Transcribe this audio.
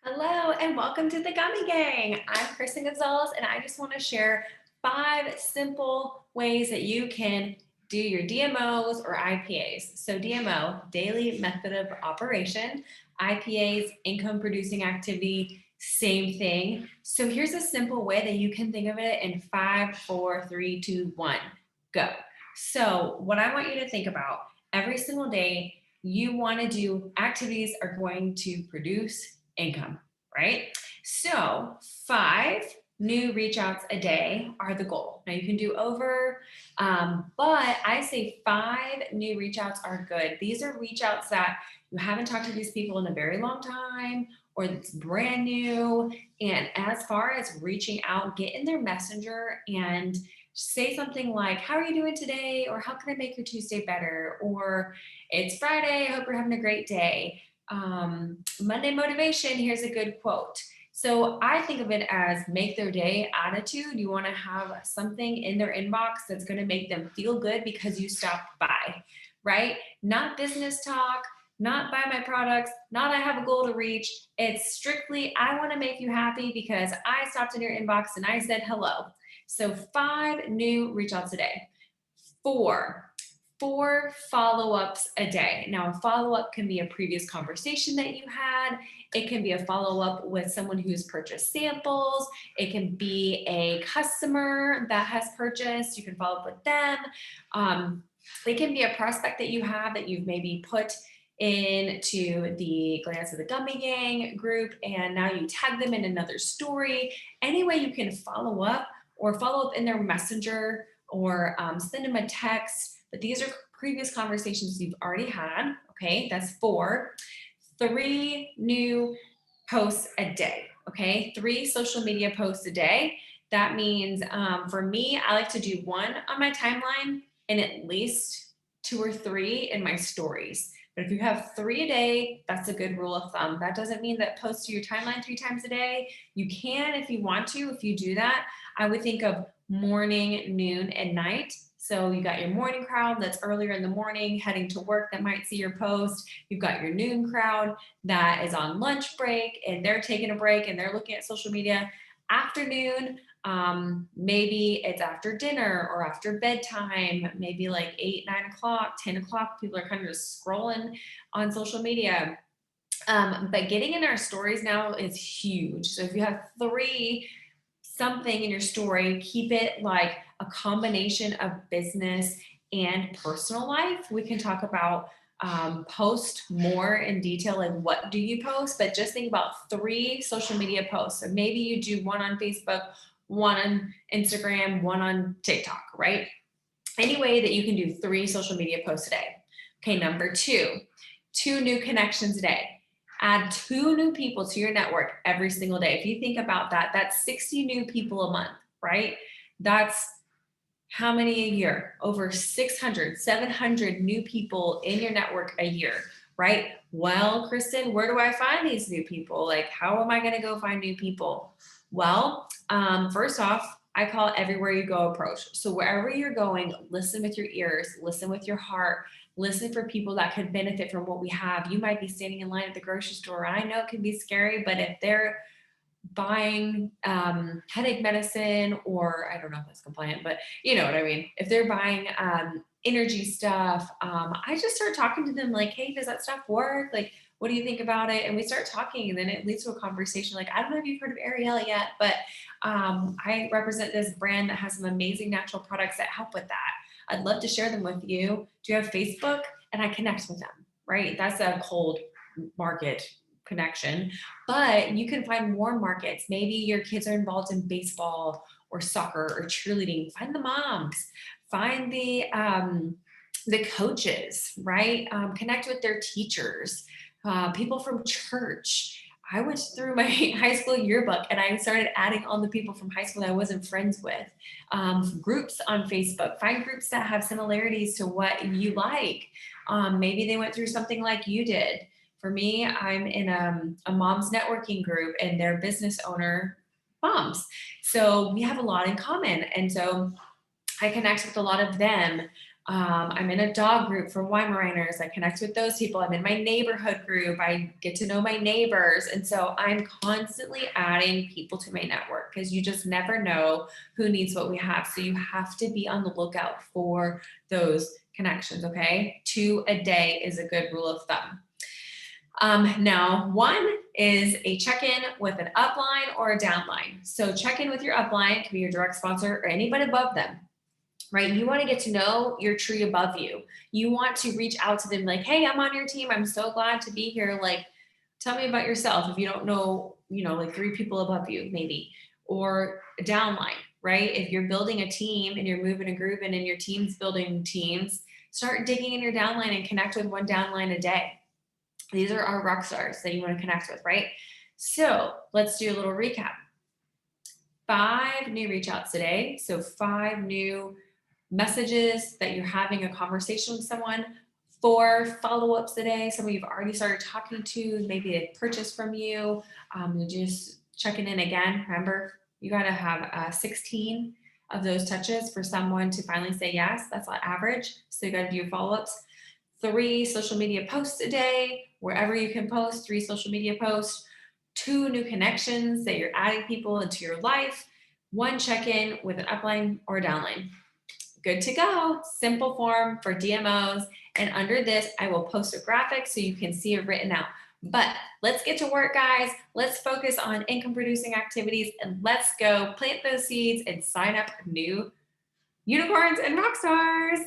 Hello and welcome to the Gummy Gang. I'm Kristen Gonzalez and I just want to share 5 simple ways that you can do your DMOs or IPAs. So DMO, daily method of operation, IPAs, income producing activity, same thing. So here's a simple way that you can think of it in 5, 4, 3, 2, 1, go. So what I want you to think about every single day, you want to do activities are going to produce income, right? So 5 new reach outs a day are the goal. Now you can do over, but I say 5 new reach outs are good. These are reach outs that you haven't talked to these people in a very long time or it's brand new. And as far as reaching out, get in their messenger and say something like, how are you doing today? Or how can I make your Tuesday better? Or it's Friday. I hope you're having a great day. Monday motivation, here's a good quote. So I think of it as make their day attitude. You want to have something in their inbox that's going to make them feel good because you stopped by, right? Not business talk, not buy my products, not I have a goal to reach. It's strictly I want to make you happy because I stopped in your inbox and I said hello. So 5 new reach outs a day. Four, 4 follow-ups a day. Now, a follow-up can be a previous conversation that you had. It can be a follow-up with someone who's purchased samples. It can be a customer that has purchased. You can follow up with them. It can be a prospect that you have that you've maybe put into the Glance of the Gummy Gang group, and now you tag them in another story. Any way you can follow up or follow up in their messenger or send them a text. But these are previous conversations you've already had. Okay, that's 4. 3 new posts a day. Okay, 3 social media posts a day. That means for me, I like to do 1 on my timeline and at least 2 or 3 in my stories. But if you have 3 a day, that's a good rule of thumb. That doesn't mean that post to your timeline 3 times a day. You can if you want to. If you do that, I would think of morning, noon, and night. So you got your morning crowd that's earlier in the morning heading to work that might see your post. You've got your noon crowd that is on lunch break and they're taking a break and they're looking at social media. Afternoon, maybe it's after dinner or after bedtime, maybe like 8, 9 o'clock, 10 o'clock. People are kind of just scrolling on social media. But getting in our stories now is huge. So if you have 3 something in your story, keep it like a combination of business and personal life. We can talk about post more in detail, like what do you post, but just think about 3 social media posts. So maybe you do 1 on Facebook, 1 on Instagram, 1 on TikTok, right? Any way that you can do 3 social media posts a day. Okay, number 2, 2 new connections a day. Add 2 new people to your network every single day. If you think about that, that's 60 new people a month, right? That's how many a year? Over 600, 700 new people in your network a year, right? Well, Kristen, where do I find these new people? Like, how am I going to go find new people? Well, first off, I call it everywhere you go approach. So wherever you're going, listen with your ears, listen with your heart, listen for people that could benefit from what we have. You might be standing in line at the grocery store. I know it can be scary, but if they're buying headache medicine, or I don't know if that's compliant, but you know what I mean. If they're buying energy stuff, I just start talking to them like, hey, does that stuff work? Like, what do you think about it? And we start talking, and then it leads to a conversation. Like, I don't know if you've heard of Ariel yet, but I represent this brand that has some amazing natural products that help with that. I'd love to share them with you. Do you have Facebook? And I connect with them, right? That's a cold market connection, but you can find more markets. Maybe your kids are involved in baseball or soccer or cheerleading. Find the moms, find the coaches, right? Connect with their teachers, people from church. I went through my high school yearbook and I started adding all the people from high school that I wasn't friends with. Groups on Facebook, find groups that have similarities to what you like. Maybe they went through something like you did. For me, I'm in a mom's networking group and they're business owner moms. So we have a lot in common. And so I connect with a lot of them. I'm in a dog group for Weimaraners. I connect with those people. I'm in my neighborhood group. I get to know my neighbors. And so I'm constantly adding people to my network because you just never know who needs what we have. So you have to be on the lookout for those connections, okay? 2 a day is a good rule of thumb. Now, 1 is a check-in with an upline or a downline. So check in with your upline, can be your direct sponsor or anybody above them, right? You want to get to know your tree above you. You want to reach out to them like, hey, I'm on your team. I'm so glad to be here. Like, tell me about yourself. If you don't know, like 3 people above you, maybe, or a downline, right? If you're building a team and you're moving a group and in your team's building teams, start digging in your downline and connect with one downline a day. These are our rock stars that you want to connect with, right? So let's do a little recap. 5 new reach outs today. So 5 new messages that you're having a conversation with someone, 4 follow-ups a day, someone you've already started talking to, maybe they purchased from you, you're just checking in again. Remember, you got to have 16 of those touches for someone to finally say yes. That's on average. So you got to do follow-ups. 3 social media posts a day, wherever you can post, 3 social media posts. 2 new connections that you're adding people into your life. 1 check-in with an upline or a downline. Good to go. Simple form for DMOs. And under this, I will post a graphic so you can see it written out. But let's get to work, guys. Let's focus on income producing activities and let's go plant those seeds and sign up new unicorns and rock stars.